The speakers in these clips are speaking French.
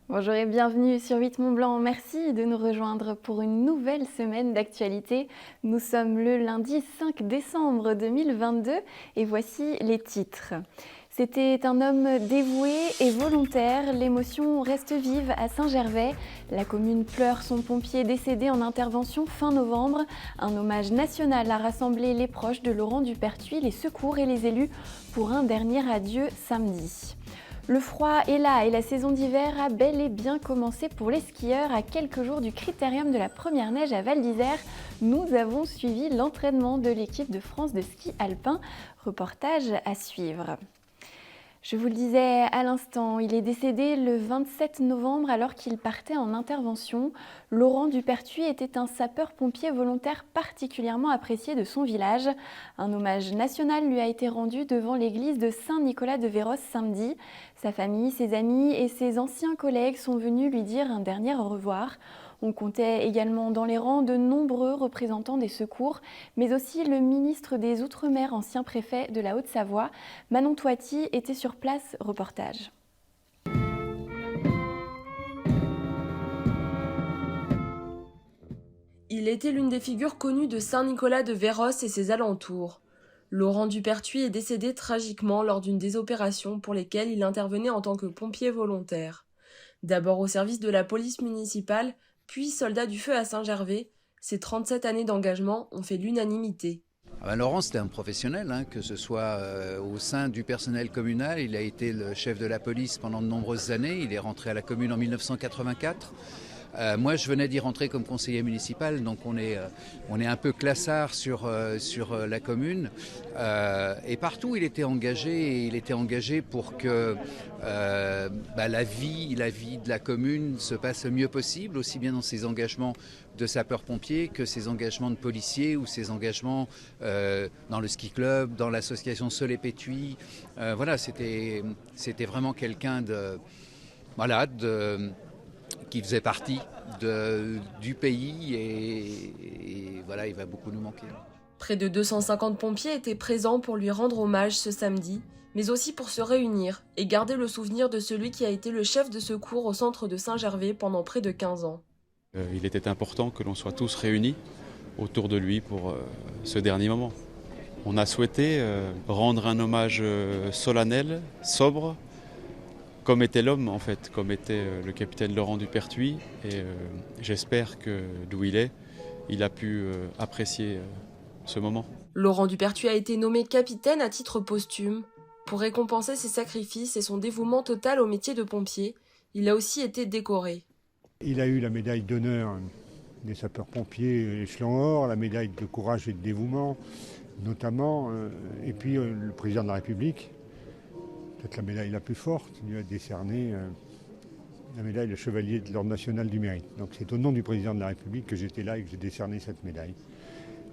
Bonjour et bienvenue sur 8 Mont Blanc. Merci de nous rejoindre pour une nouvelle semaine d'actualité. Nous sommes le lundi 5 décembre 2022 et voici les titres. C'était un homme dévoué et volontaire. L'émotion reste vive à Saint-Gervais. La commune pleure son pompier décédé en intervention fin novembre. Un hommage national a rassemblé les proches de Laurent Dupertuis, les secours et les élus pour un dernier adieu samedi. Le froid est là et la saison d'hiver a bel et bien commencé pour les skieurs. À quelques jours du critérium de la première neige à Val d'Isère, nous avons suivi l'entraînement de l'équipe de France de ski alpin. Reportage à suivre. Je vous le disais à l'instant, il est décédé le 27 novembre alors qu'il partait en intervention. Laurent Dupertuis était un sapeur-pompier volontaire particulièrement apprécié de son village. Un hommage national lui a été rendu devant l'église de Saint-Nicolas-de-Véros samedi. Sa famille, ses amis et ses anciens collègues sont venus lui dire un dernier au revoir. On comptait également dans les rangs de nombreux représentants des secours, mais aussi le ministre des Outre-mer, ancien préfet de la Haute-Savoie. Manon Toiti était sur place, reportage. Il était l'une des figures connues de Saint-Nicolas-de-Véros et ses alentours. Laurent Dupertuis est décédé tragiquement lors d'une des opérations pour lesquelles il intervenait en tant que pompier volontaire. D'abord au service de la police municipale, puis soldat du feu à Saint-Gervais, ses 37 années d'engagement ont fait l'unanimité. Laurent, c'était un professionnel, que ce soit au sein du personnel communal. Il a été le chef de la police pendant de nombreuses années. Il est rentré à la commune en 1984. Moi, je venais d'y rentrer comme conseiller municipal, donc on est un peu classard sur la commune. Et partout, il était engagé pour que la vie de la commune se passe le mieux possible, aussi bien dans ses engagements de sapeurs-pompiers que ses engagements de policiers ou ses engagements dans le ski club, dans l'association Soleil-Pétuis. Voilà, c'était vraiment quelqu'un qui faisait partie du pays et voilà, il va beaucoup nous manquer. Près de 250 pompiers étaient présents pour lui rendre hommage ce samedi, mais aussi pour se réunir et garder le souvenir de celui qui a été le chef de secours au centre de Saint-Gervais pendant près de 15 ans. Il était important que l'on soit tous réunis autour de lui pour ce dernier moment. On a souhaité rendre un hommage solennel, sobre, comme était l'homme en fait, comme était le capitaine Laurent Dupertuis. Et j'espère que d'où il a pu apprécier ce moment. Laurent Dupertuis a été nommé capitaine à titre posthume. Pour récompenser ses sacrifices et son dévouement total au métier de pompier, il a aussi été décoré. Il a eu la médaille d'honneur des sapeurs-pompiers échelon or, la médaille de courage et de dévouement notamment, et puis le président de la République, peut-être la médaille la plus forte, lui a décerné la médaille de chevalier de l'Ordre national du mérite. Donc c'est au nom du président de la République que j'étais là et que j'ai décerné cette médaille.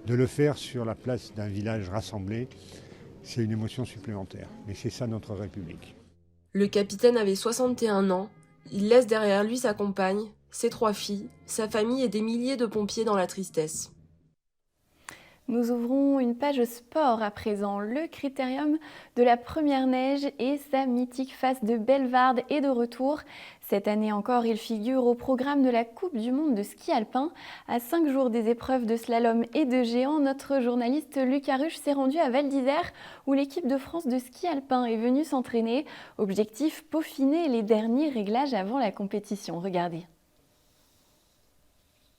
De le faire sur la place d'un village rassemblé, c'est une émotion supplémentaire. Mais c'est ça notre République. Le capitaine avait 61 ans. Il laisse derrière lui sa compagne, ses 3 filles, sa famille et des milliers de pompiers dans la tristesse. Nous ouvrons une page sport à présent. Le critérium de la première neige et sa mythique face de Bellevarde est de retour. Cette année encore, il figure au programme de la Coupe du monde de ski alpin. À 5 jours des épreuves de slalom et de géant, notre journaliste Lucas Ruche s'est rendu à Val d'Isère où l'équipe de France de ski alpin est venue s'entraîner. Objectif, peaufiner les derniers réglages avant la compétition. Regardez.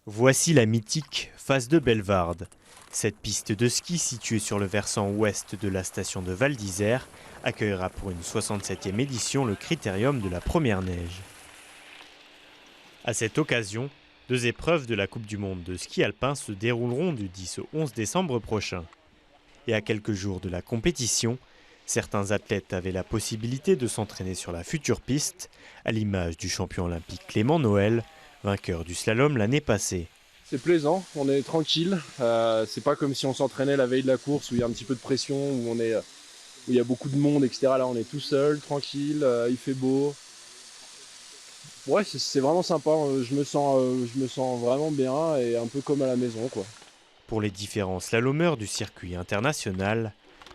Voici la mythique face de Bellevarde. Cette piste de ski située sur le versant ouest de la station de Val d'Isère accueillera pour une 67e édition le critérium de la première neige. À cette occasion, 2 épreuves de la Coupe du monde de ski alpin se dérouleront du 10 au 11 décembre prochain. Et à quelques jours de la compétition, certains athlètes avaient la possibilité de s'entraîner sur la future piste, à l'image du champion olympique Clément Noël, vainqueur du slalom l'année passée. C'est plaisant, on est tranquille, c'est pas comme si on s'entraînait la veille de la course où il y a un petit peu de pression, où il y a beaucoup de monde, etc. Là on est tout seul, tranquille, il fait beau. Ouais, c'est vraiment sympa, je me sens vraiment bien et un peu comme à la maison, quoi. Pour les différents slalomeurs du circuit international,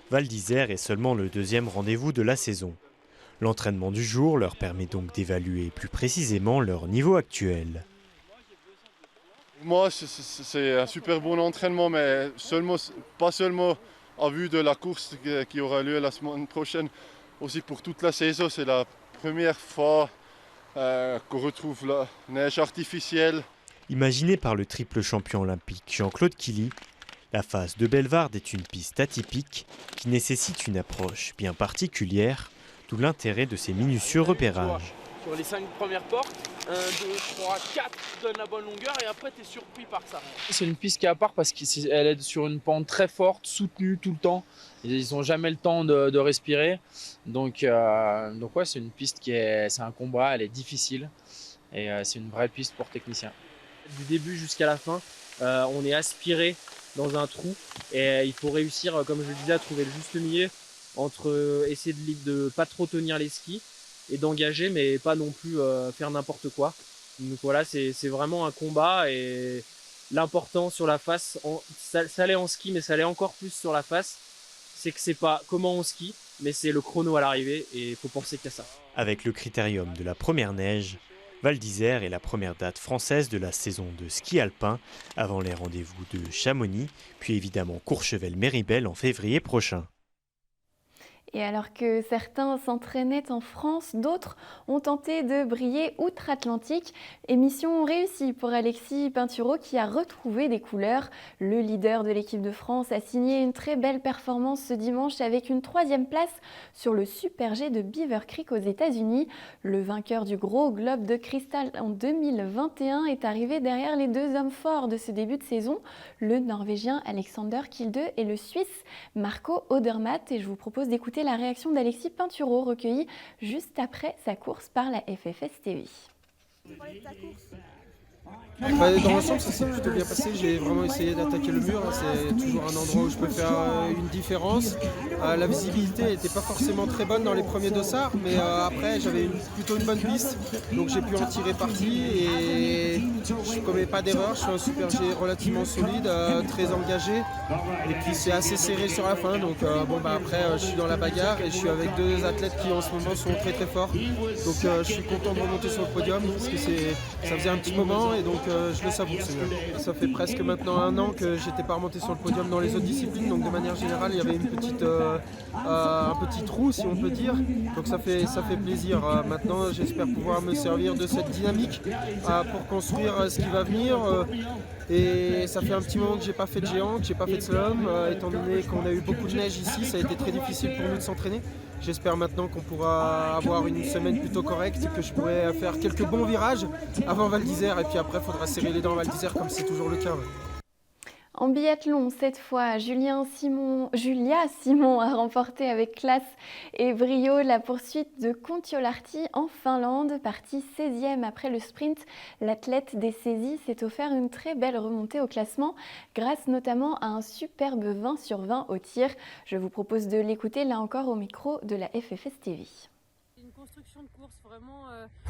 Val d'Isère est seulement le 2e rendez-vous de la saison. L'entraînement du jour leur permet donc d'évaluer plus précisément leur niveau actuel. Moi, c'est un super bon entraînement, mais pas seulement en vue de la course qui aura lieu la semaine prochaine, aussi pour toute la saison. C'est la première fois qu'on retrouve la neige artificielle. Imaginée par le triple champion olympique Jean-Claude Killy, la phase de Bellewaerde est une piste atypique qui nécessite une approche bien particulière, d'où l'intérêt de ces minutieux repérages. Sur les 5 premières portes, 1, 2, 3, 4 donnent la bonne longueur et après tu es surpris par ça. C'est une piste qui est à part parce qu'elle est sur une pente très forte, soutenue tout le temps. Ils n'ont jamais le temps de respirer. Donc ouais, c'est une piste c'est un combat, elle est difficile et c'est une vraie piste pour techniciens. Du début jusqu'à la fin, on est aspiré dans un trou et il faut réussir, comme je le disais, à trouver le juste milieu entre essayer de pas trop tenir les skis et d'engager mais pas non plus faire n'importe quoi. Donc voilà, c'est vraiment un combat et l'important sur la face, ça l'est en ski mais ça l'est encore plus sur la face, c'est que c'est pas comment on skie mais c'est le chrono à l'arrivée et il faut penser qu'à ça. Avec le critérium de la première neige, Val d'Isère est la première date française de la saison de ski alpin avant les rendez-vous de Chamonix, puis évidemment Courchevel-Méribel en février prochain. Et alors que certains s'entraînaient en France, d'autres ont tenté de briller outre-Atlantique. Émission réussie pour Alexis Pinturault qui a retrouvé des couleurs. Le leader de l'équipe de France a signé une très belle performance ce dimanche avec une 3e place sur le Super G de Beaver Creek aux États-Unis. Le vainqueur du Gros Globe de Cristal en 2021 est arrivé derrière les 2 hommes forts de ce début de saison, le Norvégien Alexander Kilde et le Suisse Marco Odermatt. Et je vous propose d'écouter la réaction d'Alexis Pinturault recueillie juste après sa course par la FFS TV. Dans l'ensemble, ça s'est plutôt bien passé. J'ai vraiment essayé d'attaquer le mur. C'est toujours un endroit où je peux faire une différence. La visibilité n'était pas forcément très bonne dans les premiers dossards, mais après j'avais plutôt une bonne piste, donc j'ai pu en tirer parti et je ne commets pas d'erreur. Je suis un super G relativement solide, très engagé, et puis c'est assez serré sur la fin. Donc après je suis dans la bagarre et je suis avec 2 athlètes qui en ce moment sont très très forts. Donc je suis content de remonter sur le podium parce que ça faisait un petit moment et donc je le savoure. Ça fait presque maintenant 1 an que j'étais pas remonté sur le podium dans les autres disciplines, donc de manière générale il y avait un petit trou si on peut dire, donc ça fait plaisir. Maintenant j'espère pouvoir me servir de cette dynamique pour construire ce qui va venir. Et ça fait un petit moment que j'ai pas fait de géant, que j'ai pas fait de slalom, étant donné qu'on a eu beaucoup de neige ici, ça a été très difficile pour nous de s'entraîner. J'espère maintenant qu'on pourra avoir une semaine plutôt correcte, que je pourrai faire quelques bons virages avant Val d'Isère et puis après il faudra serrer les dents à Val d'Isère comme c'est toujours le cas. En biathlon, cette fois, Julia Simon a remporté avec classe et brio la poursuite de Kontiolahti en Finlande. Partie 16e après le sprint, l'athlète des saisies s'est offert une très belle remontée au classement grâce notamment à un superbe 20 sur 20 au tir. Je vous propose de l'écouter là encore au micro de la FFS TV. Une construction de course vraiment.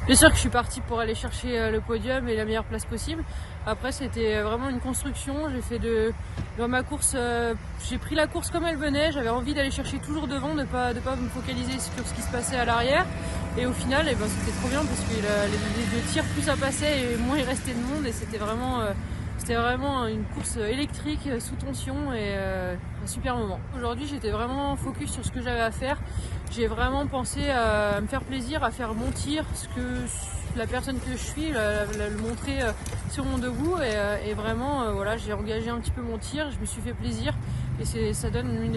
Bien sûr que je suis partie pour aller chercher le podium et la meilleure place possible. Après c'était vraiment une construction. Dans ma course, j'ai pris la course comme elle venait. J'avais envie d'aller chercher toujours devant, de pas me focaliser sur ce qui se passait à l'arrière. Et au final, c'était trop bien parce que les tirs plus ça passait et moins il restait de monde et c'était vraiment une course électrique sous tension et un super moment. Aujourd'hui, j'étais vraiment focus sur ce que j'avais à faire. J'ai vraiment pensé à me faire plaisir, à faire mon tir, la personne que je suis, le montrer sur mon debout et vraiment, j'ai engagé un petit peu mon tir, je me suis fait plaisir et ça donne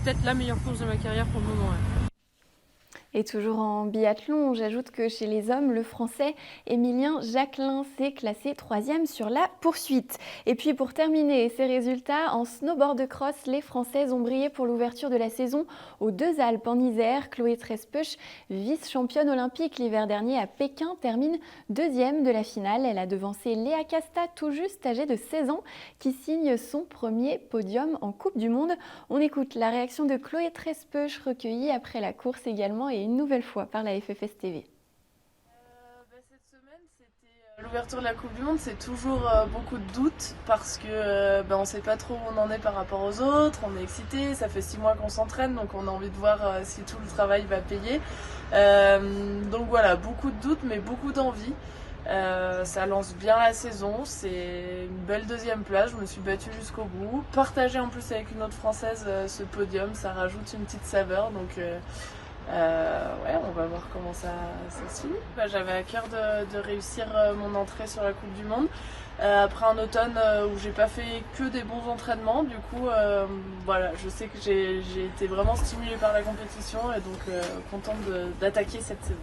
peut-être la meilleure course de ma carrière pour le moment. Ouais. Et toujours en biathlon, j'ajoute que chez les hommes, le Français Émilien Jacquelin s'est classé 3e sur la poursuite. Et puis pour terminer ces résultats, en snowboard cross, les Françaises ont brillé pour l'ouverture de la saison aux 2 Alpes en Isère. Chloé Trespeuch, vice-championne olympique l'hiver dernier à Pékin, termine 2e de la finale. Elle a devancé Léa Casta, tout juste âgée de 16 ans, qui signe son premier podium en Coupe du Monde. On écoute la réaction de Chloé Trespeuch recueillie après la course également et une nouvelle fois par la FFS TV. Cette semaine, c'était l'ouverture de la Coupe du Monde, c'est toujours beaucoup de doutes parce que on ne sait pas trop où on en est par rapport aux autres, on est excité, ça fait 6 mois qu'on s'entraîne, donc on a envie de voir si tout le travail va payer. Donc voilà, beaucoup de doutes mais beaucoup d'envie. Ça lance bien la saison, c'est une belle deuxième place, je me suis battue jusqu'au bout. Partager en plus avec une autre Française ce podium, ça rajoute une petite saveur, donc ouais, on va voir comment ça se finit. J'avais à cœur de réussir mon entrée sur la Coupe du Monde. Après un automne où j'ai pas fait que des bons entraînements, du coup voilà, je sais que j'ai été vraiment stimulée par la compétition et donc contente d'attaquer cette saison.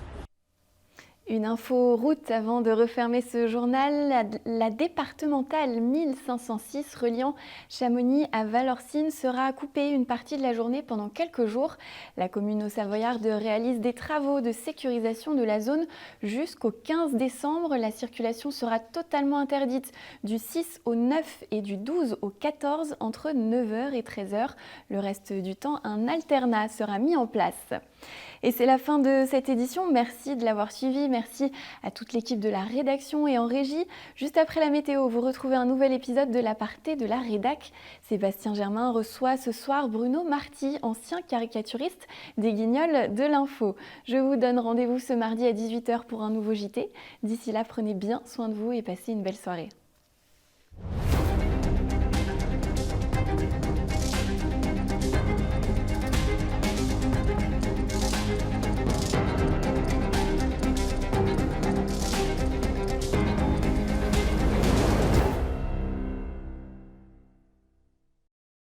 Une info route avant de refermer ce journal. La départementale 1506 reliant Chamonix à Valorcine sera coupée une partie de la journée pendant quelques jours. La commune haut-savoyarde réalise des travaux de sécurisation de la zone jusqu'au 15 décembre. La circulation sera totalement interdite du 6 au 9 et du 12 au 14 entre 9h et 13h. Le reste du temps, un alternat sera mis en place. Et c'est la fin de cette édition. Merci de l'avoir suivi. Merci à toute l'équipe de la rédaction et en régie. Juste après la météo, vous retrouvez un nouvel épisode de l'aparté de la rédac. Sébastien Germain reçoit ce soir Bruno Marty, ancien caricaturiste des Guignols de l'info. Je vous donne rendez-vous ce mardi à 18h pour un nouveau JT. D'ici là, prenez bien soin de vous et passez une belle soirée.